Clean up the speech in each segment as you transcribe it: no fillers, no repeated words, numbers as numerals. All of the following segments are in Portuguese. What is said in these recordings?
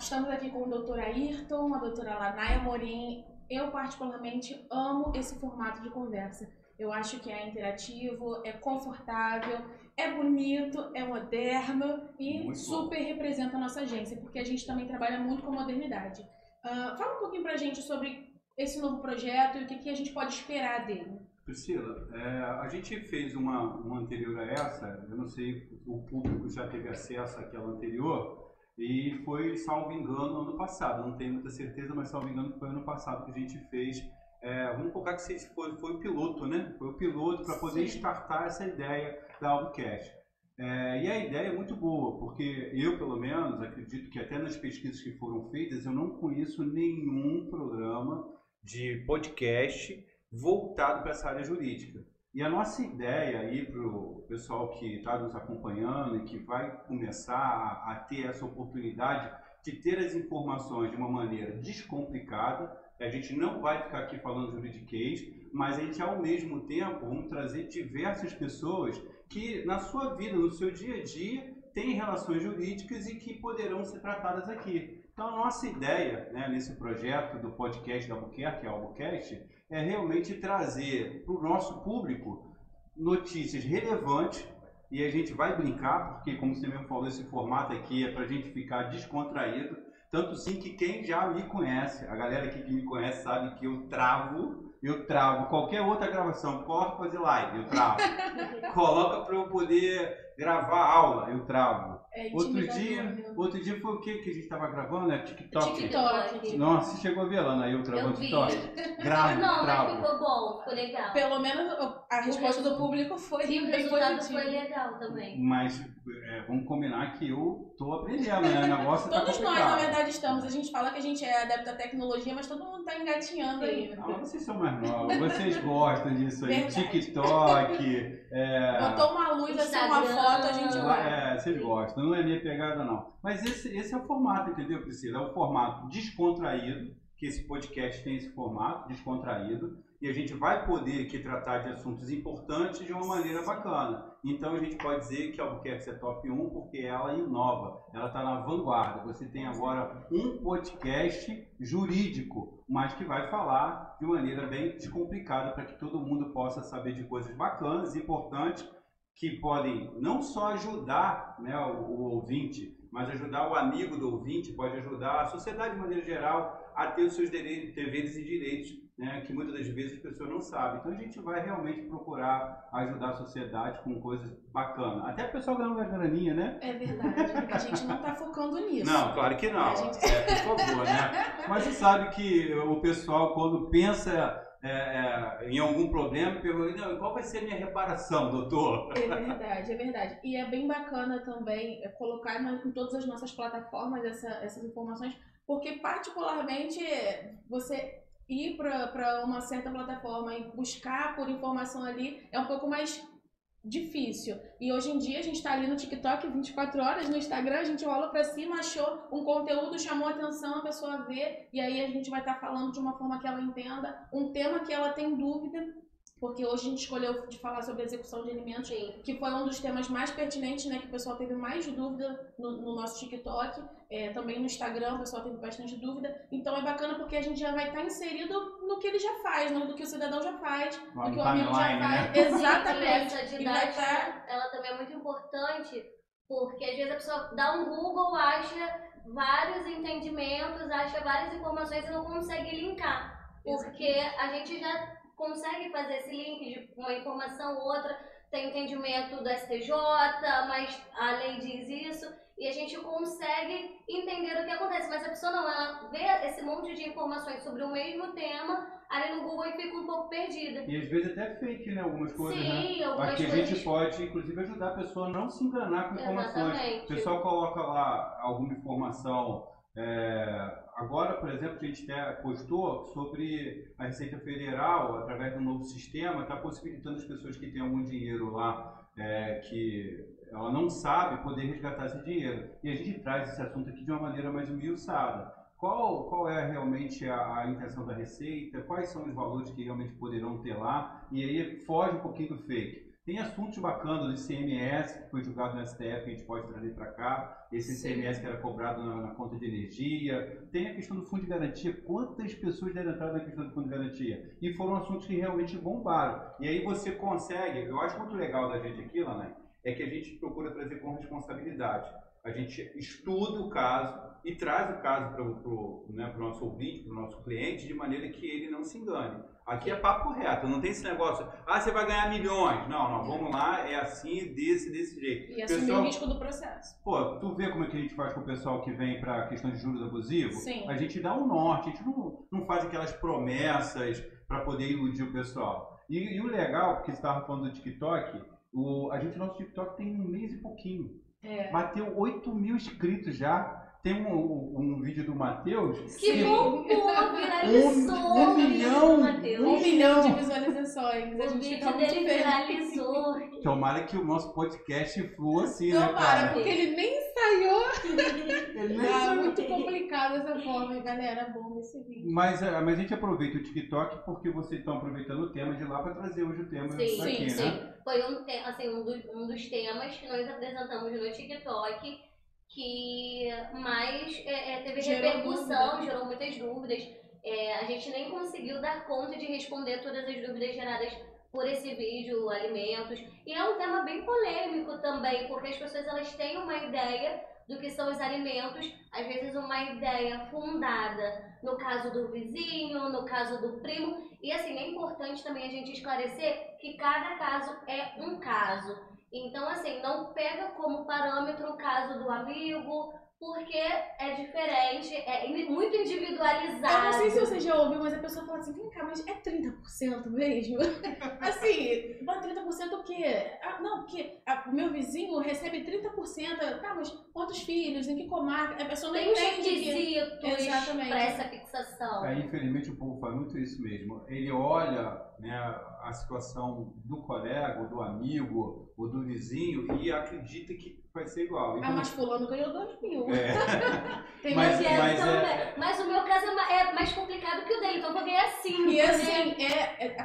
estamos aqui com o Dr. Ayrton, a doutora Lanaia Morim. Eu, particularmente, amo esse formato de conversa. Eu acho que é interativo, é confortável, é bonito, é moderno e Muito super bom. Representa a nossa agência, porque a gente também trabalha muito com modernidade. Fala um pouquinho pra gente sobre esse novo projeto e o que a gente pode esperar dele. Priscila, a gente fez uma anterior a essa, eu não sei, o público já teve acesso àquela anterior, e foi, salvo engano, ano passado. Não tenho muita certeza, mas salvo engano foi ano passado que a gente fez. Vamos colocar que foi o piloto, né? Foi o piloto para poder startar essa ideia da Albocast. E a ideia é muito boa, porque eu, pelo menos, acredito que até nas pesquisas que foram feitas, eu não conheço nenhum programa de podcast voltado para essa área jurídica. E a nossa ideia aí para o pessoal que está nos acompanhando e que vai começar a ter essa oportunidade de ter as informações de uma maneira descomplicada. A gente não vai ficar aqui falando juridiquês, mas a gente ao mesmo tempo vamos trazer diversas pessoas que na sua vida, no seu dia a dia, têm relações jurídicas e que poderão ser tratadas aqui. Então a nossa ideia, né, nesse projeto do podcast da Albuquerque, que é o Albocast, é realmente trazer para o nosso público notícias relevantes, e a gente vai brincar, porque como você mesmo falou, esse formato aqui é para a gente ficar descontraído, tanto sim que quem já me conhece, a galera aqui que me conhece sabe que eu travo qualquer outra gravação, coloca para fazer live, eu travo, coloca para eu poder gravar aula, eu travo. Outro dia foi o que a gente estava gravando? TikTok. Nossa, você chegou a ver lá, né? Eu travando TikTok. Gravo, não, travo. mas ficou bom, ficou legal. Pelo menos a resposta do público foi bem positiva. O resultado foi legal também. Mas vamos combinar que eu tô aprendendo, né? O negócio tá Todos complicado. nós, na verdade, estamos. A gente fala que a gente é adepto à tecnologia, mas todo mundo tá engatinhando aí. Ah, vocês são mais novos, vocês gostam disso aí. Verdade. TikTok. Botou uma luz, assim, uma foto, a gente vai. Vocês gostam, não é minha pegada não. Mas esse é o formato, entendeu, Priscila? É o formato descontraído, que esse podcast tem esse formato descontraído, e a gente vai poder aqui tratar de assuntos importantes de uma maneira bacana. Então a gente pode dizer que a Albuquerque é top 1 porque ela inova, ela está na vanguarda. Você tem agora um podcast jurídico, mas que vai falar de maneira bem descomplicada para que todo mundo possa saber de coisas bacanas, importantes, que podem não só ajudar, né, o ouvinte, mas ajudar o amigo do ouvinte, pode ajudar a sociedade de maneira geral a ter os seus deveres e direitos, né, que muitas das vezes as pessoas não sabem. Então a gente vai realmente procurar ajudar a sociedade com coisas bacanas. Até o pessoal ganhando uma graninha, né? É verdade, a gente não está focando nisso. Não, claro que não, por favor, né? Mas você sabe que o pessoal, quando pensa em algum problema, pergunta, qual vai ser a minha reparação, doutor? É verdade, é verdade. E é bem bacana também colocar em todas as nossas plataformas essas informações, porque particularmente você ir para uma certa plataforma e buscar por informação ali é um pouco mais difícil. E hoje em dia a gente está ali no TikTok 24 horas, no Instagram a gente rola para cima, achou um conteúdo, chamou a atenção, a pessoa vê, e aí a gente vai estar falando de uma forma que ela entenda, um tema que ela tem dúvida, porque hoje a gente escolheu de falar sobre execução de alimentos, que foi um dos temas mais pertinentes, né, que o pessoal teve mais dúvida no nosso TikTok, também no Instagram o pessoal teve bastante dúvida, então é bacana porque a gente já vai estar inserido no que ele já faz, no que o cidadão já faz, no que o amigo já faz. Né? Exatamente. Essa didática, ela também é muito importante, porque às vezes a pessoa dá um Google, acha vários entendimentos, acha várias informações e não consegue linkar, porque a gente já consegue fazer esse link de uma informação ou outra, tem entendimento do STJ, mas a lei diz isso, e a gente consegue entender o que acontece, mas a pessoa não, ela vê esse monte de informações sobre o mesmo tema ali no Google e fica um pouco perdida. E às vezes até fake, né? Algumas coisas, sim, né? Algumas Aqui coisas... a gente pode, inclusive, ajudar a pessoa a não se enganar com informações. Exatamente. O pessoal coloca lá alguma informação. Agora, por exemplo, a gente até postou sobre a Receita Federal, através do novo sistema, está possibilitando as pessoas que têm algum dinheiro lá, que ela não sabe, poder resgatar esse dinheiro. E a gente traz esse assunto aqui de uma maneira mais esmiuçada. Qual é realmente a intenção da Receita? Quais são os valores que realmente poderão ter lá? E aí foge um pouquinho do fake. Tem assuntos bacanas do ICMS, que foi julgado no STF, que a gente pode trazer para cá. Esse ICMS que era cobrado na conta de energia. Tem a questão do fundo de garantia. Quantas pessoas deram entrada na questão do fundo de garantia? E foram assuntos que realmente bombaram. E aí você consegue, eu acho muito legal da gente aqui, Lanai, é que a gente procura trazer com responsabilidade. A gente estuda o caso e traz o caso para o nosso ouvinte, para o nosso cliente, de maneira que ele não se engane. Aqui é papo reto, não tem esse negócio, você vai ganhar milhões. Não, vamos lá, é assim, desse jeito. E assumir o risco do processo. Pô, tu vê como é que a gente faz com o pessoal que vem para a questão de juros abusivos? Sim. A gente dá um norte, a gente não faz aquelas promessas para poder iludir o pessoal. E o legal, porque você estava falando do TikTok, nosso TikTok tem 1 mês e pouquinho. Bateu 8 mil inscritos já. Tem um vídeo do Matheus. Que bombou, viralizou. 1 milhão. 1 milhão de visualizações. A O gente fica vídeo muito dele feliz. viralizou. Tomara que o nosso podcast flua assim, né, Tomara, cara? porque ele nem ensaiou. Ele nem Tá sabe. muito complicado essa forma, galera. Bom esse vídeo. Mas a gente aproveita o TikTok porque vocês estão aproveitando o tema de lá para trazer hoje o tema aqui, Sim. né? Foi um dos temas que nós apresentamos no TikTok que mais teve repercussão, gerou muitas dúvidas. A gente nem conseguiu dar conta de responder todas as dúvidas geradas por esse vídeo, alimentos. E é um tema bem polêmico também, porque as pessoas elas têm uma ideia do que são os alimentos, às vezes uma ideia fundada no caso do vizinho, no caso do primo. E assim, é importante também a gente esclarecer que cada caso é um caso. Então, assim, não pega como parâmetro o caso do amigo, porque é diferente, é muito individualizado. Eu não sei se você já ouviu, mas a pessoa fala assim, vem cá, mas é 30% mesmo? Assim, mas 30% o quê? Não, porque o meu vizinho recebe 30%. Tá, mas quantos filhos? Em que comarca? A pessoa não Tem uns entende requisitos para essa fixação. Infelizmente o povo faz muito isso mesmo. Ele olha, né, a situação do colega, ou do amigo, ou do vizinho e acredita que vai ser igual. Mas fulano ganhou 2 mil. Tem Mas mas o meu caso é mais complicado que o dele, então eu vou ganhar 5. E assim,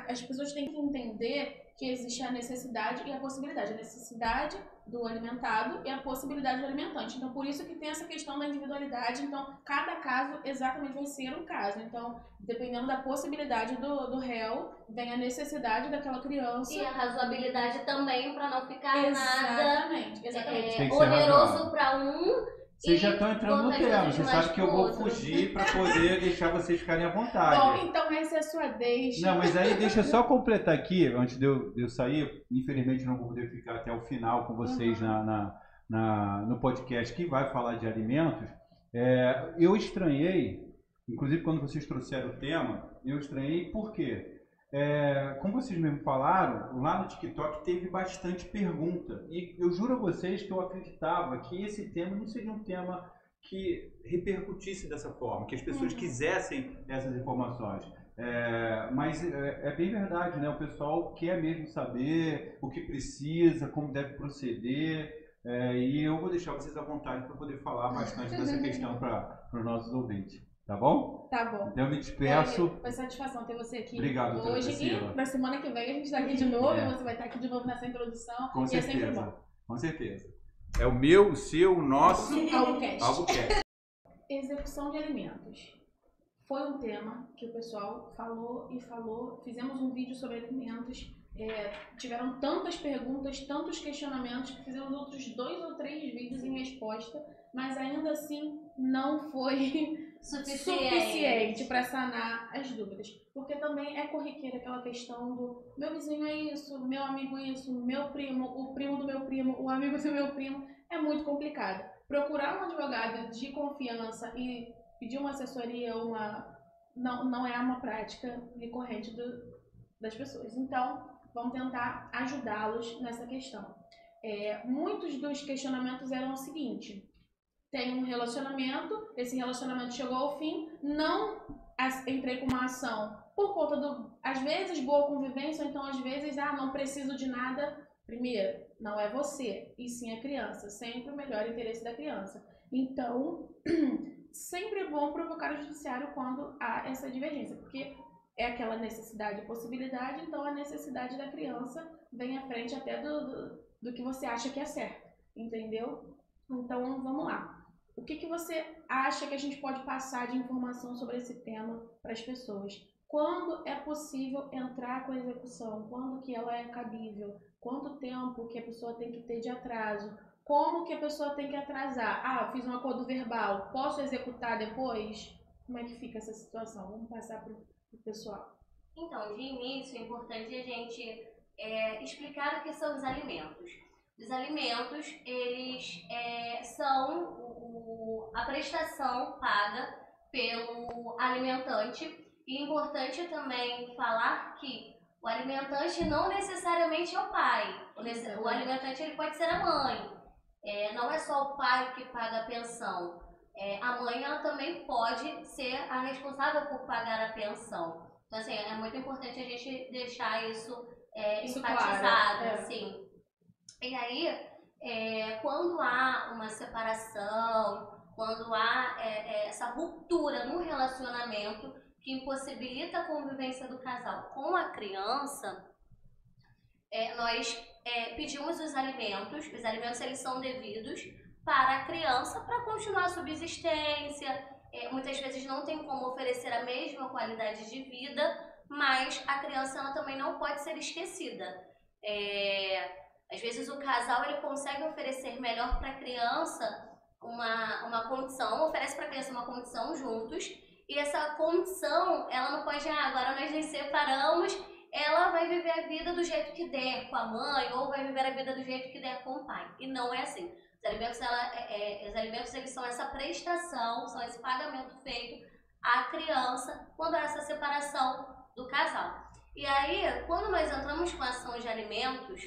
as pessoas têm que entender que existe a necessidade e a possibilidade. A necessidade do alimentado e a possibilidade do alimentante. Então, por isso que tem essa questão da individualidade. Então, cada caso exatamente vai ser um caso. Então, dependendo da possibilidade do réu, vem a necessidade daquela criança. E a razoabilidade também, para não ficar exatamente. oneroso para um. Vocês já estão entrando no tema, você sabe que eu vou fugir para poder deixar vocês ficarem à vontade. Bom, então essa é a sua deixa. Não, mas aí deixa eu só completar aqui, antes de eu sair. Infelizmente não vou poder ficar até o final com vocês no podcast que vai falar de alimentos. Eu estranhei, inclusive quando vocês trouxeram o tema, eu estranhei por quê? Como vocês mesmo falaram, lá no TikTok teve bastante pergunta. E eu juro a vocês que eu acreditava que esse tema não seria um tema que repercutisse dessa forma, que as pessoas quisessem essas informações. Mas é bem verdade, né? O pessoal quer mesmo saber o que precisa, como deve proceder. E eu vou deixar vocês à vontade para poder falar bastante dessa questão para os nossos ouvintes. Tá bom? Tá bom. Então eu me despeço. Foi satisfação ter você aqui. Obrigado, hoje. E na semana que vem a gente está aqui de novo. Você vai estar aqui de novo nessa introdução. Com certeza. É sempre bom. Com certeza. É o meu, o seu, o nosso. Albuquerque. Execução de alimentos. Foi um tema que o pessoal falou e falou. Fizemos um vídeo sobre alimentos. Tiveram tantas perguntas, tantos questionamentos, que fizemos outros 2 ou 3 vídeos em resposta. Mas ainda assim não foi suficiente para sanar as dúvidas. Porque também é corriqueira aquela questão do meu vizinho é isso, meu amigo isso, meu primo, o primo do meu primo, o amigo do meu primo. É muito complicado. Procurar um advogado de confiança e pedir uma assessoria não é uma prática recorrente das pessoas. Então, vamos tentar ajudá-los nessa questão. Muitos dos questionamentos eram o seguinte: tem um relacionamento, esse relacionamento chegou ao fim, não entrei com uma ação por conta às vezes, boa convivência, ou então às vezes, não preciso de nada. Primeiro, não é você, e sim a criança, sempre o melhor interesse da criança. Então, sempre é bom provocar o judiciário quando há essa divergência, porque é aquela necessidade e possibilidade, então a necessidade da criança vem à frente até do que você acha que é certo, entendeu? Então, vamos lá. O que você acha que a gente pode passar de informação sobre esse tema para as pessoas? Quando é possível entrar com a execução? Quando que ela é cabível? Quanto tempo que a pessoa tem que ter de atraso? Como que a pessoa tem que atrasar? Ah, eu fiz um acordo verbal, posso executar depois? Como é que fica essa situação? Vamos passar para o pessoal. Então, de início, é importante a gente explicar o que são os alimentos. Os alimentos, eles são a prestação paga pelo alimentante. E é importante também falar que o alimentante não necessariamente é o pai. O alimentante ele pode ser a mãe. Não é só o pai que paga a pensão. A mãe ela também pode ser a responsável por pagar a pensão. Então, assim, é muito importante a gente deixar isso enfatizado. Claro. Assim. E aí, quando há uma separação, quando há essa ruptura no relacionamento que impossibilita a convivência do casal com a criança, nós pedimos os alimentos eles são devidos para a criança para continuar a subsistência. Muitas vezes não tem como oferecer a mesma qualidade de vida, mas a criança ela também não pode ser esquecida. Às vezes o casal ele consegue oferecer melhor para a criança uma condição, oferece para a criança uma condição juntos, e essa condição, ela não pode, agora nós nos separamos, ela vai viver a vida do jeito que der com a mãe, ou vai viver a vida do jeito que der com o pai. E não é assim. Os alimentos eles são essa prestação, são esse pagamento feito à criança quando há essa separação do casal. E aí, quando nós entramos com a ação de alimentos,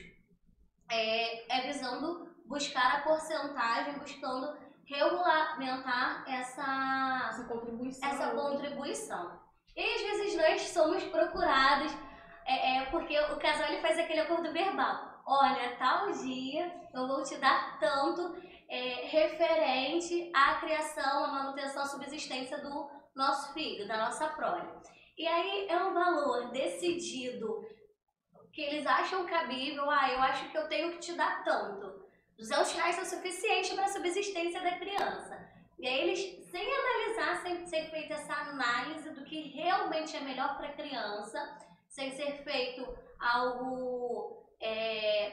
visando buscar a porcentagem, buscando regulamentar essa contribuição. E às vezes nós somos procurados porque o casal ele faz aquele acordo verbal. Olha, tal dia eu vou te dar tanto referente à criação, à manutenção, à subsistência do nosso filho, da nossa prole. E aí é um valor decidido que eles acham cabível. Eu acho que eu tenho que te dar tanto. R$200 é o suficiente para a subsistência da criança. E aí eles, sem analisar, sem ser feita essa análise do que realmente é melhor para a criança, sem ser feito algo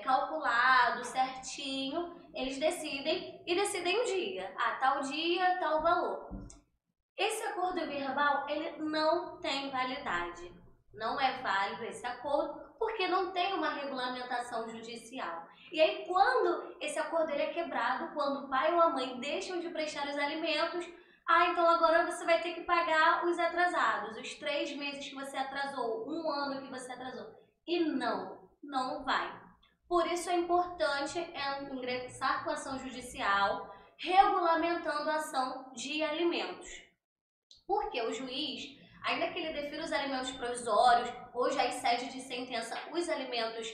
calculado, certinho, eles decidem o dia. Tal dia, tal valor. Esse acordo verbal, ele não tem validade. Não é válido esse acordo, porque não tem uma regulamentação judicial. E aí, quando esse acordo ele é quebrado, quando o pai ou a mãe deixam de prestar os alimentos, então agora você vai ter que pagar os atrasados, os 3 meses que você atrasou, 1 ano que você atrasou. E não vai. Por isso é importante ingressar com ação judicial, regulamentando a ação de alimentos. Porque o juiz, ainda que ele defira os alimentos provisórios, ou já excede de sentença os alimentos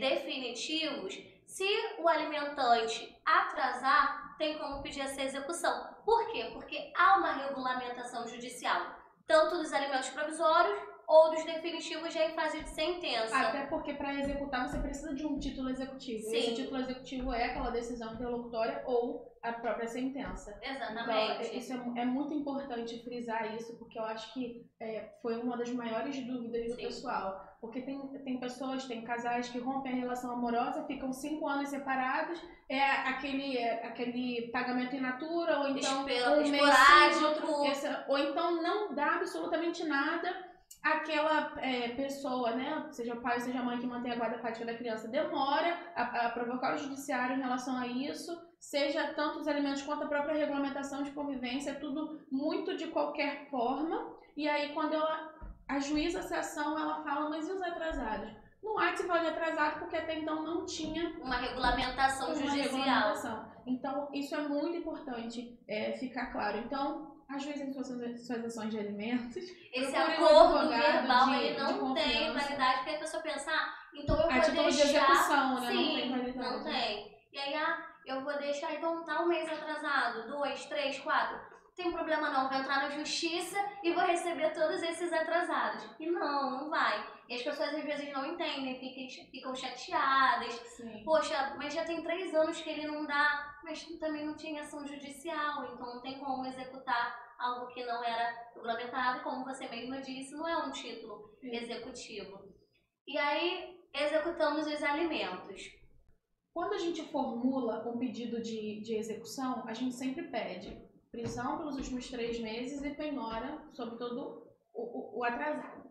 definitivos, se o alimentante atrasar, tem como pedir essa execução. Por quê? Porque há uma regulamentação judicial, tanto dos alimentos provisórios ou dos definitivos já em fase de sentença. Até porque para executar você precisa de um título executivo. Sim. Esse título executivo é aquela decisão interlocutória ou a própria sentença. Exatamente. Então, isso é muito importante frisar isso, porque eu acho que foi uma das maiores dúvidas do pessoal. Porque tem pessoas, tem casais que rompem a relação amorosa, ficam 5 anos separados, aquele pagamento in natura, ou então um mês, ou então não dá absolutamente nada. Aquela pessoa, né, seja o pai ou seja a mãe que mantém a guarda fática da criança, demora a provocar o judiciário em relação a isso, seja tanto os alimentos quanto a própria regulamentação de convivência, tudo muito de qualquer forma. E aí quando a juíza essa ação, ela fala, mas e os atrasados? Não há que se falar de atrasado porque até então não tinha uma regulamentação judicial. Então isso é muito importante ficar claro. Então, ajuizem suas ações de alimentos. Esse acordo verbal ele não tem validade, porque a pessoa pensa, então eu vou deixar... título de execução, né? Sim, não tem validade. Não tem. E aí, eu vou deixar então tá um mês atrasado, 2, 3, 4. tem problema não, vou entrar na justiça e vou receber todos esses atrasados. E não vai. E as pessoas às vezes não entendem, ficam chateadas. Sim. Poxa, mas já tem 3 anos que ele não dá, mas também não tinha ação judicial, então não tem como executar algo que não era regulamentado, como você mesma disse, não é um título executivo. E aí, executamos os alimentos. Quando a gente formula um pedido de execução, a gente sempre pede prisão pelos últimos 3 meses e penhora sobre todo o atrasado.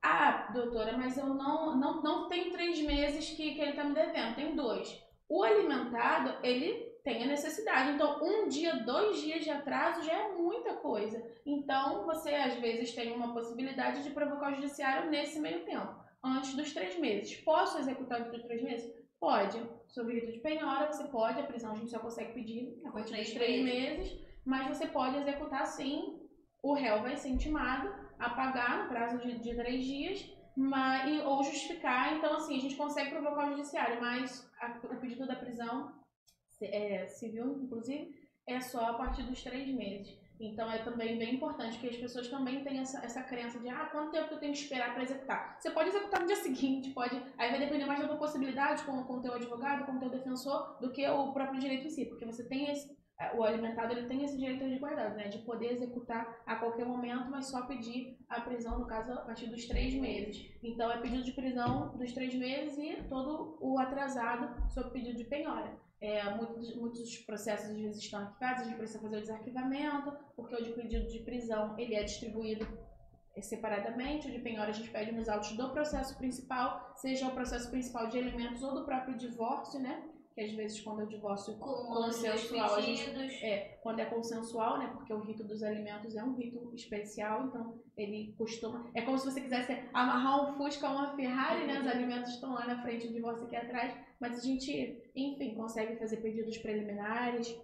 Ah, doutora, mas eu não tenho 3 meses que ele está me devendo, tem 2. O alimentado, ele tem a necessidade. Então, 1 dia, 2 dias de atraso já é muita coisa. Então, você às vezes tem uma possibilidade de provocar o judiciário nesse meio tempo, antes dos 3 meses. Posso executar antes dos 3 meses? Pode. Sobre rito de penhora, você pode, a prisão a gente só consegue pedir a partir dos 3 meses, mas você pode executar sim, o réu vai ser intimado a pagar no prazo de 3 dias, ou justificar. Então, assim, a gente consegue provocar o judiciário, mas o pedido da prisão, civil, inclusive, é só a partir dos 3 meses. Então, é também bem importante que as pessoas também tenham essa crença de quanto tempo que eu tenho que esperar para executar. Você pode executar no dia seguinte, aí vai depender mais da tua possibilidade com o teu advogado, com o teu defensor, do que o próprio direito em si, porque você tem o alimentado, ele tem esse direito de guardado, né, de poder executar a qualquer momento, mas só pedir a prisão, no caso, a partir dos 3 meses. Então, é pedido de prisão dos 3 meses e todo o atrasado sob pedido de penhora. Muitos processos às vezes estão arquivados, a gente precisa fazer o desarquivamento, porque o de pedido de prisão ele é distribuído separadamente, o de penhora a gente pede nos autos do processo principal, seja o processo principal de alimentos ou do próprio divórcio, né? Que às vezes quando é o divórcio consensual, quando é consensual, né? Porque o rito dos alimentos é um rito especial, então ele costuma... É como se você quisesse amarrar um Fusca ou uma Ferrari, né? Os alimentos estão lá na frente, o divórcio aqui atrás, mas a gente, enfim, consegue fazer pedidos preliminares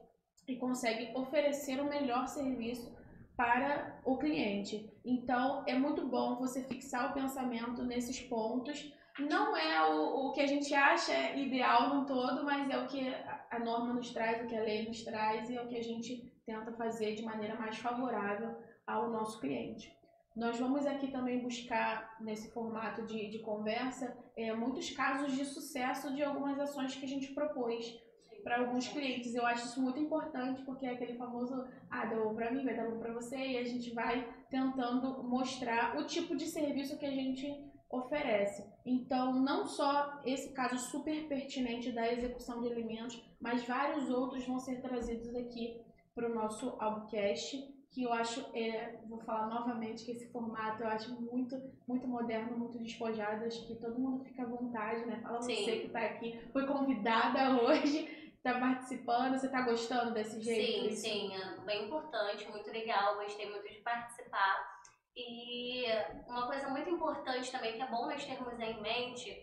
e consegue oferecer o melhor serviço para o cliente. Então, é muito bom você fixar o pensamento nesses pontos. Não é o que a gente acha ideal no todo, mas é o que a norma nos traz, o que a lei nos traz e é o que a gente tenta fazer de maneira mais favorável ao nosso cliente. Nós vamos aqui também buscar, nesse formato de conversa, muitos casos de sucesso de algumas ações que a gente propôs para alguns clientes. Eu acho isso muito importante, porque é aquele famoso, dá bom para mim, vai dar bom para você, e a gente vai tentando mostrar o tipo de serviço que a gente oferece. Então, não só esse caso super pertinente da execução de alimentos, mas vários outros vão ser trazidos aqui para o nosso Albcast, que eu acho, vou falar novamente, que esse formato eu acho muito, muito moderno, muito despojado, acho que todo mundo fica à vontade, né? Fala você que está aqui, foi convidada hoje, está participando, você está gostando desse jeito? Sim, é bem importante, muito legal, gostei muito de participar. E uma coisa muito importante também, que é bom nós termos em mente,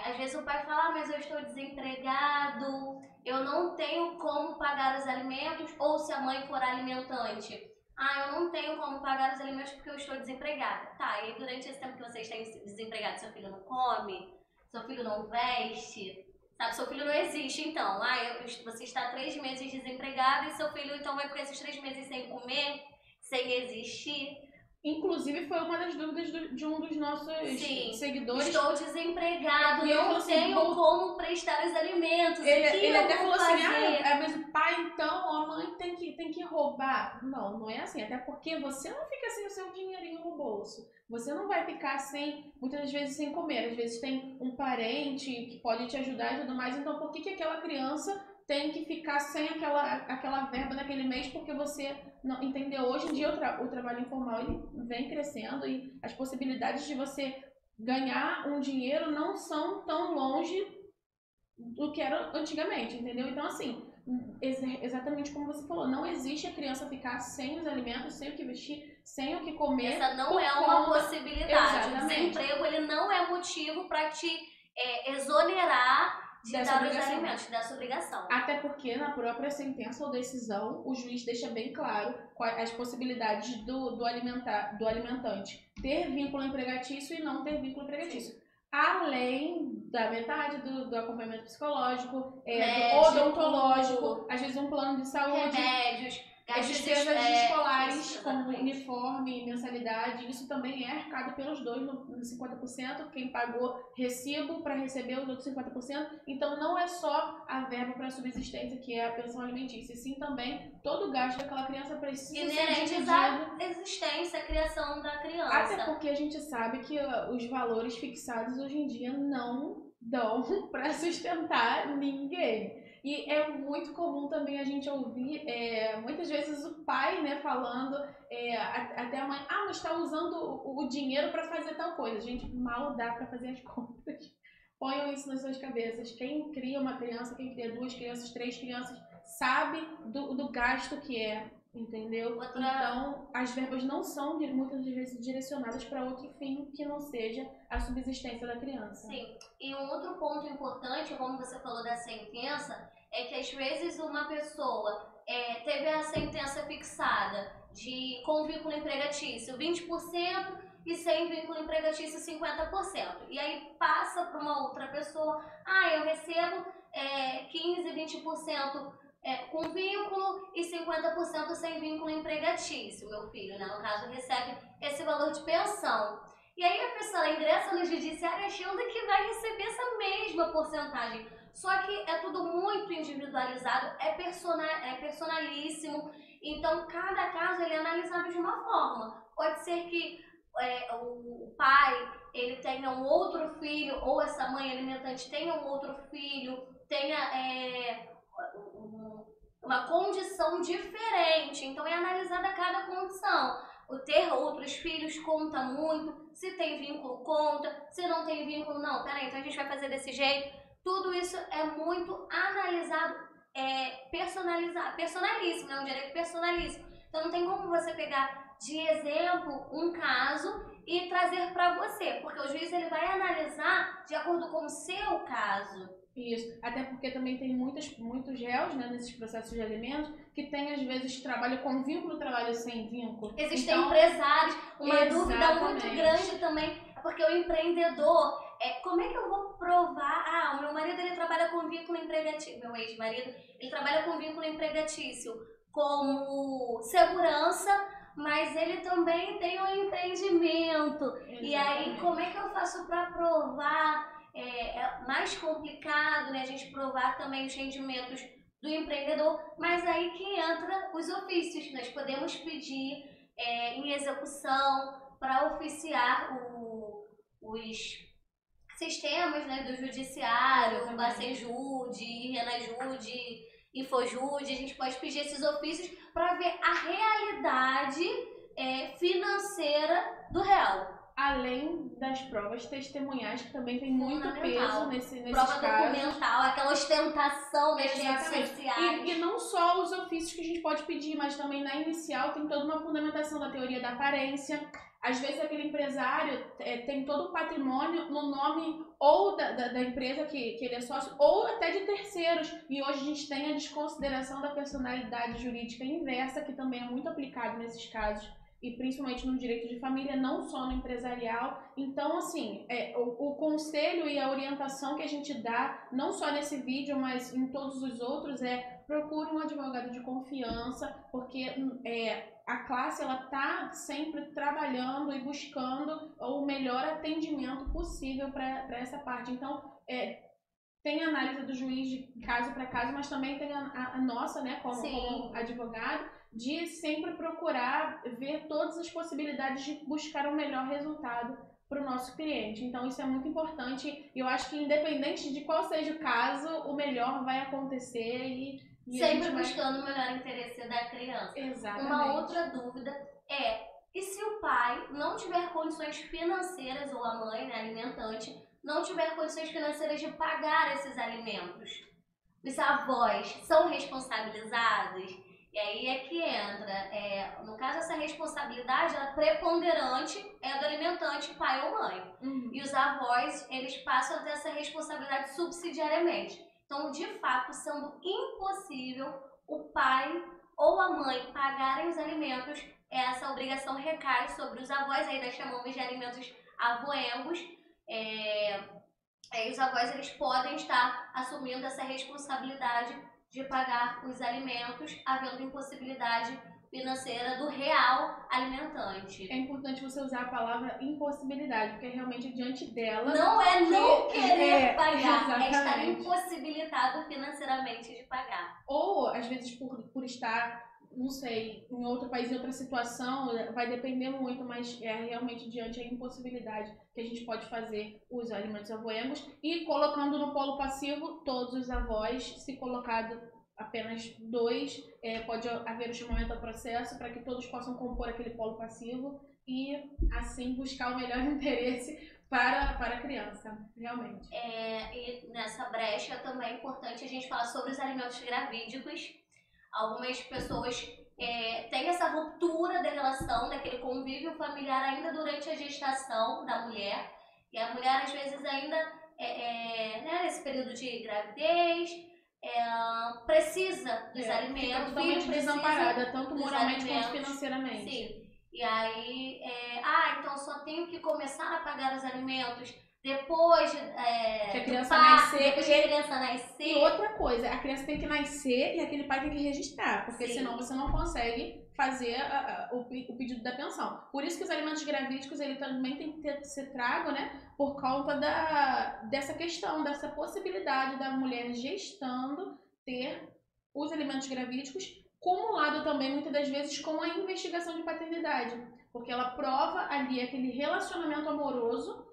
às vezes o pai fala, mas eu estou desempregado, eu não tenho como pagar os alimentos, ou se a mãe for alimentante, eu não tenho como pagar os alimentos porque eu estou desempregada. Tá, e durante esse tempo que você está desempregado, seu filho não come, seu filho não veste, sabe, seu filho não existe, então. Você está 3 meses desempregado e seu filho então vai ficar esses 3 meses sem comer, sem existir. Inclusive, foi uma das dúvidas de um dos nossos seguidores. Estou desempregado, não tenho como prestar os alimentos. Ele até falou assim, mas o pai então, a mãe tem que roubar. Não é assim, até porque você não fica sem o seu dinheirinho no bolso. Você não vai ficar muitas vezes sem comer. Às vezes tem um parente que pode te ajudar e tudo mais. Então, por que aquela criança tem que ficar sem aquela verba naquele mês, porque você não entendeu? Hoje em dia o trabalho informal ele vem crescendo e as possibilidades de você ganhar um dinheiro não são tão longe do que era antigamente, entendeu? Então, assim, exatamente como você falou, não existe a criança ficar sem os alimentos, sem o que vestir, sem o que comer. Essa não é uma possibilidade. O desemprego ele não é motivo para te exonerar de dar os alimentos, dessa obrigação. Até porque na própria sentença ou decisão, o juiz deixa bem claro as possibilidades do alimentante ter vínculo empregatício e não ter vínculo empregatício. Sim. Além da metade do acompanhamento psicológico, do odontológico, às vezes um plano de saúde. Remédios, As Gastos despesas escolares, isso, como exatamente. uniforme, mensalidade, isso também é arcado pelos dois no 50%. Quem pagou recibo para receber os outros 50%. Então não é só a verba para subsistência, que é a pensão alimentícia, sim também todo o gasto daquela criança precisa ser Inerentes dividido. à existência, à criação da criança. Até porque a gente sabe que os valores fixados hoje em dia não dão para sustentar ninguém. E é muito comum também a gente ouvir, muitas vezes o pai, né, falando, até a mãe, mas está usando o dinheiro para fazer tal coisa. Gente, mal dá para fazer as contas. Ponham isso nas suas cabeças. Quem cria uma criança, quem cria 2 crianças, 3 crianças, sabe do gasto que é. Entendeu? Então, as verbas não são muitas vezes direcionadas para outro fim que não seja a subsistência da criança. Sim, e um outro ponto importante, como você falou da sentença, é que às vezes uma pessoa teve a sentença fixada com vínculo empregatício 20% e sem vínculo empregatício 50%. E aí passa para uma outra pessoa, eu recebo 15, 20% com vínculo e 50% sem vínculo empregatício, meu filho, né? No caso, recebe esse valor de pensão. E aí a pessoa ingressa no judiciário achando que vai receber essa mesma porcentagem. Só que é tudo muito individualizado, é personalíssimo. Então, cada caso ele é analisado de uma forma. Pode ser que o pai ele tenha um outro filho, ou essa mãe alimentante tenha um outro filho, tenha uma condição diferente, então é analisada cada condição. O ter outros filhos conta muito, se tem vínculo conta, se não tem vínculo não, peraí, então a gente vai fazer desse jeito. Tudo isso é muito analisado, personalíssimo, né? Um direito personalíssimo. Então não tem como você pegar de exemplo um caso e trazer para você, porque o juiz ele vai analisar de acordo com o seu caso. Isso, até porque também tem muitos réus, né, nesses processos de alimentos que tem às vezes trabalho com vínculo, trabalho sem vínculo. Existem então, empresários, uma dúvida exatamente. muito grande também, porque o empreendedor, como é que eu vou provar? O meu marido ele trabalha com vínculo empregatício, meu ex-marido, ele trabalha com vínculo empregatício como segurança, mas ele também tem um empreendimento. Exatamente. E aí, como é que eu faço para provar? É mais complicado, né, a gente provar também os rendimentos do empreendedor, mas aí que entra os ofícios. Nós podemos pedir em execução para oficiar os sistemas, né, do judiciário, Bacejude, Renajude, Infojude. A gente pode pedir esses ofícios para ver a realidade financeira do réu. Além das provas testemunhais, que também tem muito peso nesses prova casos. Documental, aquela ostentação das redes sociais. E não só os ofícios que a gente pode pedir, mas também na inicial tem toda uma fundamentação da teoria da aparência. Às vezes aquele empresário tem todo o patrimônio no nome ou da empresa que ele é sócio, ou até de terceiros. E hoje a gente tem a desconsideração da personalidade jurídica inversa, que também é muito aplicado nesses casos. E principalmente no direito de família, não só no empresarial. Então, assim, o conselho e a orientação que a gente dá, não só nesse vídeo, mas em todos os outros, procure um advogado de confiança, porque a classe ela está sempre trabalhando e buscando o melhor atendimento possível para essa parte. Então, tem a análise do juiz de caso para caso, mas também tem a nossa, né, como advogado, de sempre procurar ver todas as possibilidades de buscar o melhor resultado para o nosso cliente. Então isso é muito importante e eu acho que independente de qual seja o caso, o melhor vai acontecer e sempre buscando o melhor interesse da criança. Exatamente. Uma outra dúvida e se o pai não tiver condições financeiras, ou a mãe, né, alimentante, não tiver condições financeiras de pagar esses alimentos? Os avós são responsabilizados? E aí é que entra, no caso essa responsabilidade ela preponderante é do alimentante, pai ou mãe. E os avós, eles passam a ter essa responsabilidade subsidiariamente. Então, de fato, sendo impossível o pai ou a mãe pagarem os alimentos, essa obrigação recai sobre os avós, aí nós chamamos de alimentos avoengos. Os avós eles podem estar assumindo essa responsabilidade de pagar os alimentos, havendo impossibilidade financeira do real alimentante. É importante você usar a palavra impossibilidade, porque realmente diante dela... Não é não querer pagar, exatamente. é estar impossibilitado financeiramente de pagar. Ou, às vezes, por estar, não sei, em outro país, em outra situação, vai depender muito, mas é realmente diante da impossibilidade que a gente pode fazer os alimentos avoengos. E colocando no polo passivo todos os avós, se colocado apenas 2, pode haver o chamamento ao processo para que todos possam compor aquele polo passivo e assim buscar o melhor interesse para a criança, realmente. E nessa brecha também é importante a gente falar sobre os alimentos gravídicos. Algumas pessoas têm essa ruptura da relação, daquele convívio familiar ainda durante a gestação da mulher. E a mulher às vezes ainda, nesse período de gravidez, precisa dos alimentos, fica totalmente desamparada, tanto moralmente quanto financeiramente. Sim. E aí, então só tenho que começar a pagar os alimentos depois que a criança nascer. Depois que a criança nascer. E outra coisa, a criança tem que nascer e aquele pai tem que registrar, porque Sim. senão você não consegue fazer o pedido da pensão. Por isso que os alimentos gravídicos, ele também tem que ser trago, né, por conta dessa questão, dessa possibilidade da mulher gestando ter os alimentos gravídicos, cumulado também muitas das vezes com a investigação de paternidade, porque ela prova ali aquele relacionamento amoroso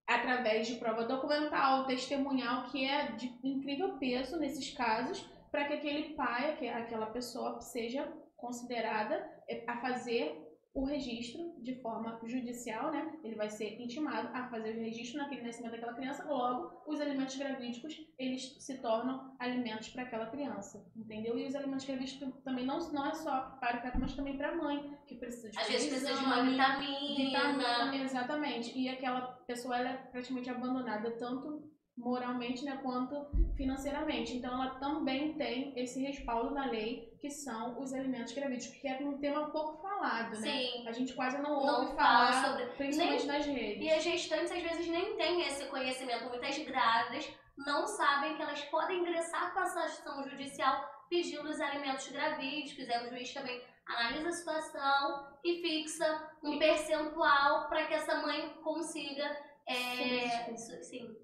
através de prova documental, testemunhal, que é de incrível peso nesses casos, para que aquele pai, aquela pessoa seja considerada a fazer o registro de forma judicial, né? Ele vai ser intimado a fazer o registro naquele nascimento daquela criança, logo os alimentos gravídicos, eles se tornam alimentos para aquela criança, entendeu? E os alimentos gravídicos também não é só para o feto, mas também para a mãe, que precisa de às vezes precisa de uma vitamina. Exatamente, e aquela pessoa, ela é praticamente abandonada, tanto moralmente, né, quanto financeiramente. Então ela também tem esse respaldo na lei, que são os alimentos gravídicos, que é um tema pouco falado, né? Sim. A gente quase não ouve falar sobre, principalmente nas redes. E as gestantes às vezes nem têm esse conhecimento. Muitas grávidas não sabem que elas podem ingressar com essa ação judicial pedindo os alimentos gravídicos. Aí o juiz também analisa a situação e fixa um percentual para que essa mãe consiga sim.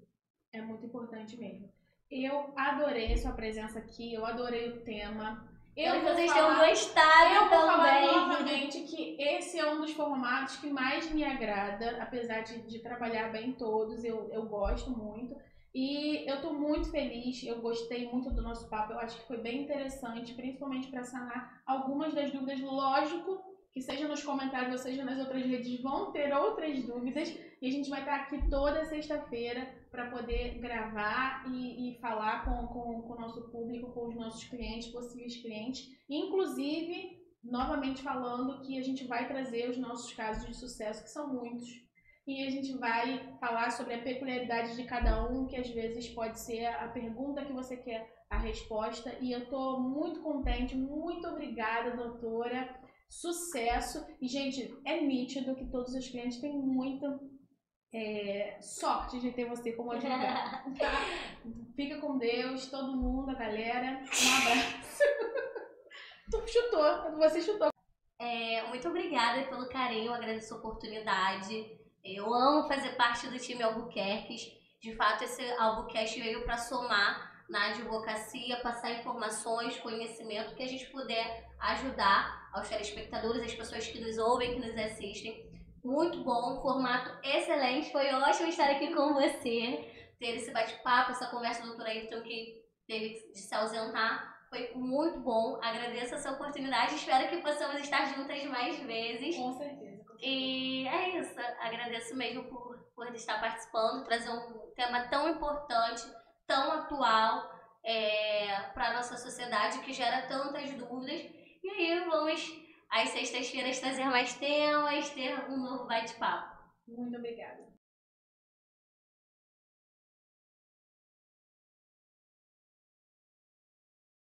É muito importante mesmo. Eu adorei a sua presença aqui, eu adorei o tema. Vocês tenham gostado. Eu vou falar novamente que esse é um dos formatos que mais me agrada, apesar de trabalhar bem todos, eu gosto muito. E eu tô muito feliz, eu gostei muito do nosso papo, eu acho que foi bem interessante, principalmente para sanar algumas das dúvidas. Lógico que seja nos comentários ou seja nas outras redes vão ter outras dúvidas, e a gente vai estar aqui toda sexta-feira para poder gravar e falar com o nosso público, com os nossos clientes, possíveis clientes. Inclusive, novamente falando que a gente vai trazer os nossos casos de sucesso, que são muitos. E a gente vai falar sobre a peculiaridade de cada um, que às vezes pode ser a pergunta que você quer a resposta. E eu estou muito contente, muito obrigada, doutora. Sucesso. E, gente, é nítido que todos os clientes têm muita sorte de ter você como advogada. Tá? Fica com Deus, todo mundo, a galera. Um abraço. Você chutou. Muito obrigada pelo carinho, agradeço a oportunidade. Eu amo fazer parte do time Albuquerques. De fato, esse Albuquerque veio para somar na advocacia, passar informações, conhecimento, que a gente puder ajudar aos telespectadores, as pessoas que nos ouvem, que nos assistem. Muito bom, formato excelente, foi ótimo estar aqui com você, ter esse bate-papo, essa conversa do Dr. Ayrton que teve de se ausentar. Foi muito bom, agradeço essa oportunidade, espero que possamos estar juntas mais vezes. Com certeza. E é isso, agradeço mesmo por estar participando, trazer um tema tão importante, tão atual para a nossa sociedade, que gera tantas dúvidas. E aí vamos, às sextas-feiras, trazer mais temas, ter um novo bate-papo. Muito obrigada.